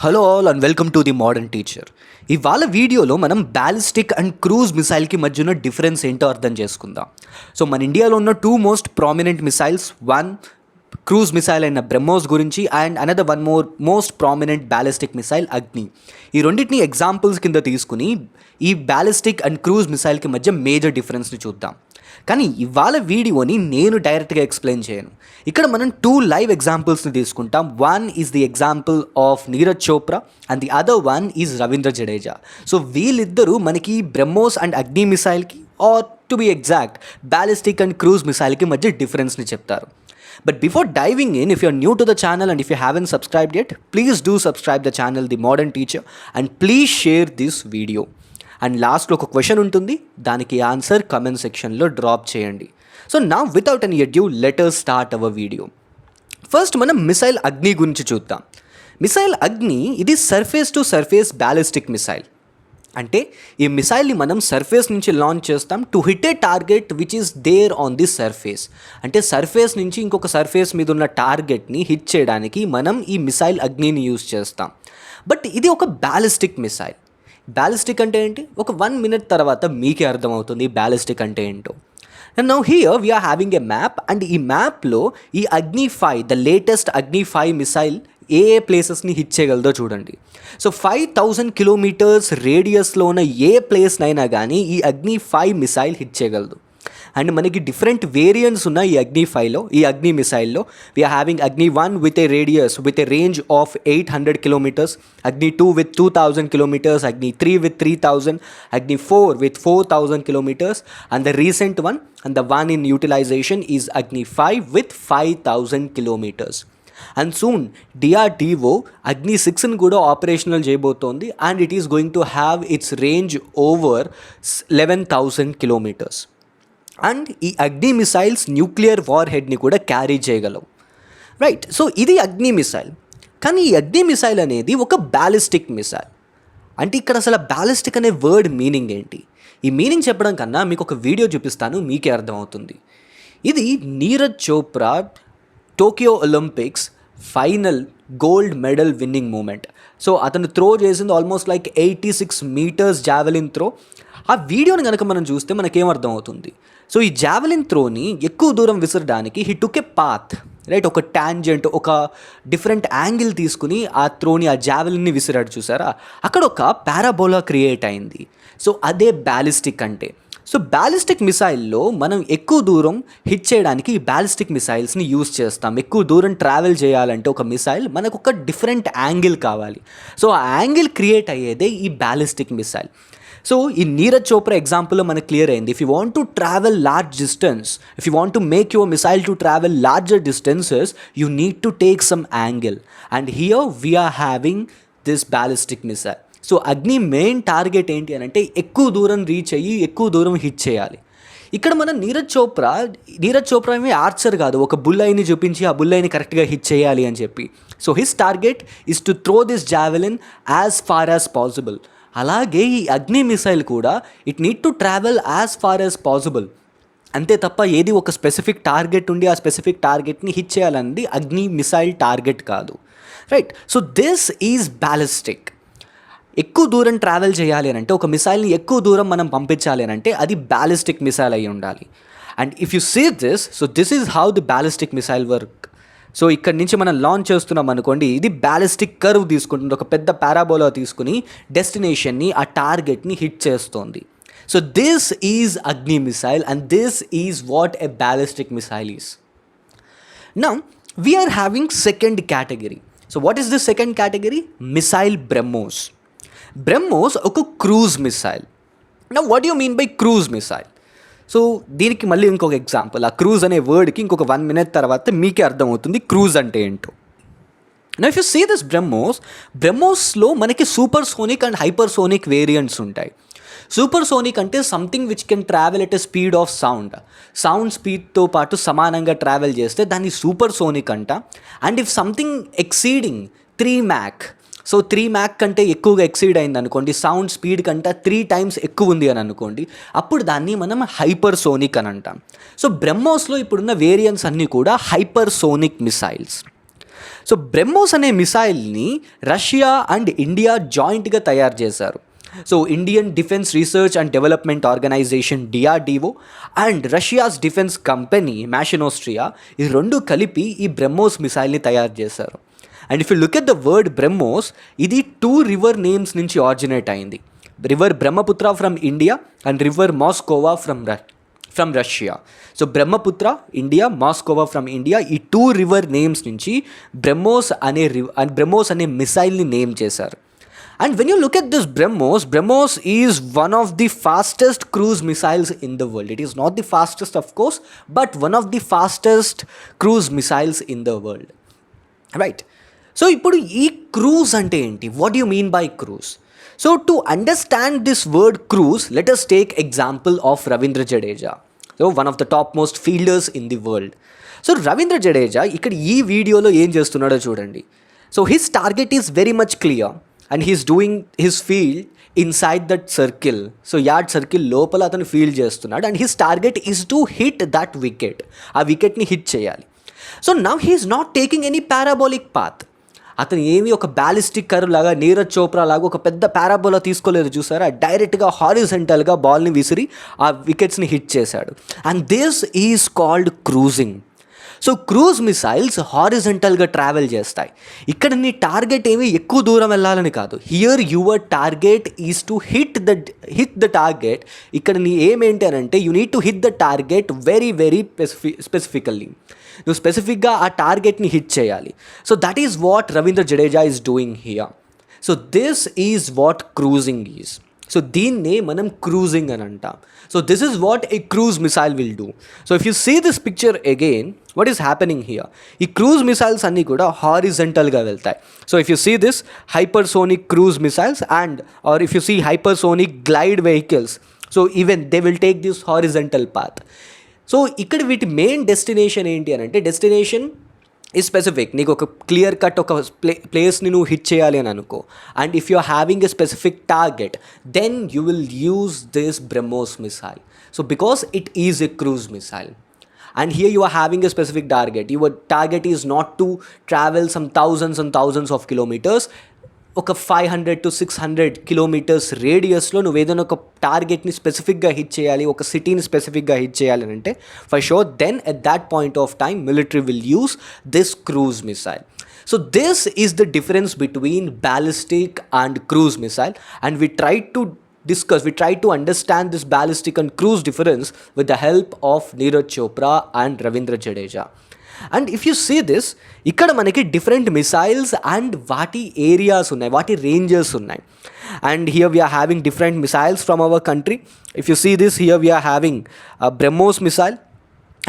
Hello all and welcome to the modern teacher. ఇవాళ వీడియోలో మనం బ్యాలిస్టిక్ అండ్ క్రూజ్ మిసైల్కి మధ్య ఉన్న డిఫరెన్స్ ఏంటో అర్థం చేసుకుందాం. సో మన ఇండియాలో ఉన్న two most prominent missiles, one cruise missile అయిన బ్రహ్మోస్ గురించి and another one most prominent ballistic missile అగ్ని. ఈ రెండింటిని ఎగ్జాంపుల్స్ కింద తీసుకుని ఈ బ్యాలిస్టిక్ అండ్ క్రూజ్ మిసైల్కి మధ్య మేజర్ డిఫరెన్స్ని చూద్దాం. కానీ ఇవాళ వీడియోని నేను డైరెక్ట్గా ఎక్స్ప్లెయిన్ చేయను. ఇక్కడ మనం టూ లైవ్ ఎగ్జాంపుల్స్ని తీసుకుంటాం. One is the example of Neeraj Chopra and the other one is Ravindra Jadeja. So వీళ్ళిద్దరూ మనకి బ్రహ్మోస్ అండ్ అగ్ని మిసైల్కి or to be exact ballistic and cruise మిసైల్కి మధ్య డిఫరెన్స్ని చెప్తారు. But before diving in, if you're new to the channel and if you haven't subscribed yet, please do subscribe the channel The Modern Teacher and please share this video. And లాస్ట్లో ఒక question ఉంటుంది, దానికి answer comment సెక్షన్లో drop చేయండి. So నా without any adieu let us start our video. First మనం missile Agni గురించి చూద్దాం. మిసైల్ అగ్ని ఇది surface to surface ballistic missile. అంటే ఈ మిసైల్ని మనం సర్ఫేస్ నుంచి లాంచ్ చేస్తాం to hit a target which is there on the surface. అంటే సర్ఫేస్ నుంచి ఇంకొక సర్ఫేస్ మీద ఉన్న టార్గెట్ని హిట్ చేయడానికి మనం ఈ మిసైల్ అగ్నిని యూజ్ చేస్తాం. బట్ ఇది ఒక బ్యాలిస్టిక్ మిసైల్. బ్యాలిస్టిక్ అంటే ఏంటి? ఒక 1 minute తర్వాత మీకే అర్థమవుతుంది బ్యాలిస్టిక్ అంటే ఏంటో. And now here we are having a map and ఈ మ్యాప్లో ఈ అగ్ని 5 ద లేటెస్ట్ అగ్ని 5 మిసైల్ ఏ ప్లేసెస్ని హిట్ చేయగలదో చూడండి. సో 5000 kilometers రేడియస్లో ఉన్న ఏ ప్లేస్నైనా కానీ ఈ అగ్ని 5 మిసైల్ హిట్ చేయగలదు. అండ్ మనకి డిఫరెంట్ వేరియంట్స్ ఉన్నాయి ఈ అగ్ని 5లో, ఈ అగ్ని మిసైల్లో. వీఆర్ హ్యావింగ్ అగ్ని 1 with a radius with a range of 800 kilometers, అగ్ని 2 విత్ 2000 kilometers, అగ్ని 3 with 3000, Agni 4 with 4000 kilometers, and the recent one and the one in utilization is Agni 5 with 5000 kilometers. And soon DRDO Agni 6ని కూడా ఆపరేషనల్ చేయబోతోంది and it is going to have its range over 11,000 kilometers. And ఈ Agni missiles nuclear war హెడ్ని కూడా carry చేయగలవు, right? So ఇది అగ్ని missile. కానీ ఈ అగ్ని మిసైల్ అనేది ఒక బ్యాలిస్టిక్ మిసైల్. అంటే ఇక్కడ అసలు బ్యాలిస్టిక్ అనే వర్డ్ మీనింగ్ ఏంటి? ఈ మీనింగ్ చెప్పడం కన్నా మీకు ఒక వీడియో చూపిస్తాను, మీకే అర్థమవుతుంది. ఇది Neeraj Chopra Tokyo Olympics final gold medal winning moment. So అతను త్రో చేసింది almost like 86 meters javelin throw. ఆ వీడియోని కనుక మనం చూస్తే మనకేమర్థం అవుతుంది? సో ఈ జావెలిన్ త్రోని ఎక్కువ దూరం విసరడానికి he took a path, right? ఒక టాంజెంట్, ఒక డిఫరెంట్ యాంగిల్ తీసుకుని ఆ త్రోని, ఆ జావెలిన్ని విసిరాడు, చూసారా? అక్కడ ఒక పారాబోలా క్రియేట్ అయింది. సో అదే బ్యాలిస్టిక్ అంటే. సో బ్యాలిస్టిక్ మిసైల్లో మనం ఎక్కువ దూరం హిట్ చేయడానికి ఈ బ్యాలిస్టిక్ మిసైల్స్ని యూజ్ చేస్తాం. ఎక్కువ దూరం ట్రావెల్ చేయాలంటే ఒక మిసైల్ మనకు ఒక డిఫరెంట్ యాంగిల్ కావాలి. సో ఆ యాంగిల్ క్రియేట్ అయ్యేదే ఈ బ్యాలిస్టిక్ మిసైల్. సో ఈ నీరజ్ చోప్రా ఎగ్జాంపుల్లో మనకు క్లియర్ అయింది. If you want to travel large distance, if you want to make your missile to travel larger distances, you need to take some angle. And here we are having this ballistic missile. So Agni main target ఏంటి అని అంటే ఎక్కువ దూరం reach అయ్యి ఎక్కువ దూరం hit చేయాలి. ఇక్కడ మనం నీరజ్ చోప్రా ఏమీ ఆర్చర్ కాదు, ఒక బుల్లైని చూపించి ఆ బుల్లైని కరెక్ట్గా హిట్ చేయాలి అని చెప్పి. So his target is to throw this javelin as far as possible. అలాగే ఈ అగ్ని మిసైల్ కూడా it need to travel as far as possible. అంతే తప్ప ఏది ఒక స్పెసిఫిక్ టార్గెట్ ఉండి ఆ స్పెసిఫిక్ టార్గెట్ని హిట్ చేయాలన్నది అగ్ని మిసైల్ టార్గెట్ కాదు, right? So this is ballistic. ఎక్కువ దూరం ట్రావెల్ చేయాలి అని అంటే, ఒక మిసైల్ని ఎక్కువ దూరం మనం పంపించాలి అని అంటే అది బ్యాలిస్టిక్ మిసైల్ అయి ఉండాలి. And if you see this, so this is how the ballistic missile work. So ఇక్కడ నుంచి మనం లాంచ్ చేస్తున్నాం అనుకోండి, ఇది బ్యాలిస్టిక్ కర్వ్ తీసుకుంటుంది, ఒక పెద్ద పారాబోలా తీసుకుని డెస్టినేషన్ని, ఆ టార్గెట్ని హిట్ చేస్తోంది. So this is Agni missile and this is what a ballistic missile is. Now we are having second category. So what is this second category? Missile BrahMos. BrahMos ఒక cruise missile. Now what you mean by cruise missile? So దీనికి మళ్ళీ ఇంకొక example. ఆ cruise అనే వర్డ్కి ఇంకొక 1 minute తర్వాత మీకే అర్థమవుతుంది క్రూజ్ అంటే ఏంటో. Now if you see this బ్రహ్మోస్లో మనకి super sonic and hyper sonic variants ఉంటాయి. సూపర్ సోనిక్ అంటే something which can travel at a speed of sound స్పీడ్తో పాటు సమానంగా ట్రావెల్ చేస్తే దాన్ని సూపర్ సోనిక్ అంట. And if something exceeding 3 Mach, so 3 Mach కంటే ఎక్కువగా ఎక్సీడ్ అయింది అనుకోండి, సౌండ్ స్పీడ్ కంటే 3 times ఎక్కువ ఉంది అని అనుకోండి, అప్పుడు దాన్ని మనం హైపర్ సోనిక్ అని అంటాం. సో బ్రహ్మోస్లో ఇప్పుడున్న వేరియంట్స్ అన్నీ కూడా hypersonic missiles. So BrahMos అనే మిసైల్ని రష్యా అండ్ ఇండియా జాయింట్గా తయారు చేశారు. So Indian defence research and development organisation DRDO and Russia's defence company Mashinostroyeniya ఈ రెండు కలిపి ఈ బ్రహ్మోస్ మిసైల్ని తయారు చేశారు. And if you look at the word BrahMos, ఇది 2 రివర్ నేమ్స్ నుంచి ఆరిజినేట్ అయింది. River Brahmaputra from India and river Moskva from Russia. So Brahmaputra India, Moskva from India, ఈ 2 రివర్ నేమ్స్ నుంచి బ్రహ్మోస్ అనే మిసైల్ని నేమ్ చేశారు. And when you look at this BrahMos is one of the fastest cruise missiles in the world. It is not the fastest, of course, but one of the fastest cruise missiles in the world. Right? So, ఇప్పుడు ఈ cruise అంటే ఏంటి? What do you mean by cruise? So, to understand this word cruise, let us take example of Ravindra Jadeja. So, one of the topmost fielders in the world. So, Ravindra Jadeja ఇక్కడ ఈ వీడియోలో ఏం చేస్తున్నాడో చూడండి. So, his target is very much clear. And he's doing his field inside that circle. So yard circle లోపల అతను field చేస్తున్నాడు and his target is to hit that wicket. ఆ వికెట్ని హిట్ చేయాలి. So now he is not taking any parabolic path. అతను ఏమి ఒక ballistic curve లాగా, నీరజ్ చోప్రా లాగా ఒక పెద్ద పారాబోలా తీసుకోలేదు, చూసారా? డైరెక్ట్గా హారిజెంటల్గా బాల్ని విసిరి ఆ వికెట్స్ని హిట్ చేశాడు. And this is called cruising. So cruise missiles హారిజెంటల్గా ట్రావెల్ చేస్తాయి. ఇక్కడ నీ టార్గెట్ ఏమి ఎక్కువ దూరం వెళ్ళాలని కాదు. Here your target is to hit the target. ఇక్కడ నీ ఏమేంటి అని అంటే you need to hit the target very specifically. నువ్వు స్పెసిఫిక్గా ఆ టార్గెట్ని హిట్ చేయాలి. So that is what Ravindra Jadeja is doing here. So this is what cruising is. So దీన్నే మనం క్రూజింగ్ అని అంటాం. So this is what a cruise missile will do. So if you see this picture again, what is happening here? ఈ cruise missiles అన్నీ కూడా హారిజెంటల్గా వెళ్తాయి. So if you see this hypersonic cruise missiles and or if you see hypersonic glide vehicles, so even they will take this horizontal path. So ఇక్కడ వీటి main destination ఏంటి అని అంటే, డెస్టినేషన్ ఈ స్పెసిఫిక్. నీకు ఒక క్లియర్ కట్ ఒక ప్లేస్ని నువ్వు హిట్ చేయాలి అని అనుకో, and if you are having a specific target, then you will use this BrahMos missile. So because it is a cruise missile. And here you are having a specific target. Your target is not to travel some thousands and thousands of kilometers. ఒక 500 to 600 kilometres రేడియస్లో నువ్వు ఏదైనా ఒక టార్గెట్ని స్పెసిఫిక్గా hit చేయాలి, ఒక సిటీని స్పెసిఫిక్గా hit చేయాలి అని అంటే, for sure then at that point of time military will use this cruise missile. So this is the difference between ballistic and cruise missile, and we try to understand this ballistic and cruise difference with the help of Neeraj Chopra and Ravindra Jadeja. And if you see this, ఇక్కడ మనకి different missiles and వాటి areas ఉన్నాయి, వాటి ranges ఉన్నాయి. And here we are having different missiles from our country. If you see this, here we are having a BrahMos missile.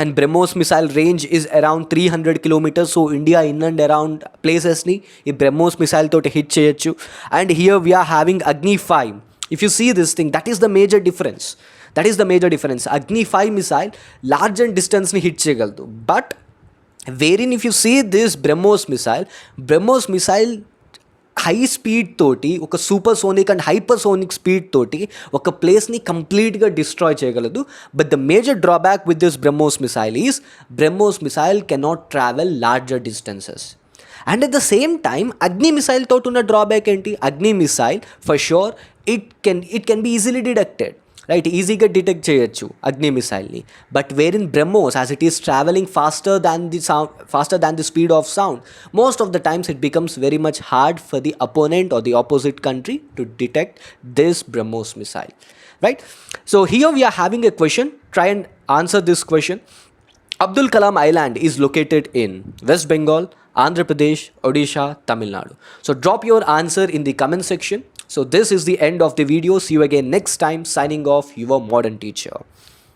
And BrahMos missile range is around 300 kilometers. So India in and around ప్లేసెస్ని ఈ BrahMos missile తోటి hit చేయొచ్చు. And here we are having Agni 5. If you see this thing, that is the major difference. Agni 5 missile large and distance ni hit cheyagaladu. But wherein if you see this BrahMos missile high speed తోటి, ఒక super sonic and hyper sonic speed తోటి ఒక ప్లేస్ని కంప్లీట్గా destroy చేయగలదు. But the major drawback with this BrahMos missile cannot travel larger distances. And at the same time Agni missile తోటి ఉన్న drawback ఏంటి? Agni missile for sure it can be easily detected, right? ఈజీగా detect చేయొచ్చు అగ్ని మిసైల్ని. But where in BrahMos, as it is travelling faster than the speed of sound, most of the times it becomes very much hard for the opponent or the opposite country to detect this BrahMos missile, right? So here we are having a question. Try and answer this question. Abdul Kalam Island is located in West Bengal, Andhra Pradesh, Odisha, Tamil Nadu. So drop your answer in the comment section. So this is the end of the video. See you again next time. Signing off, your modern teacher.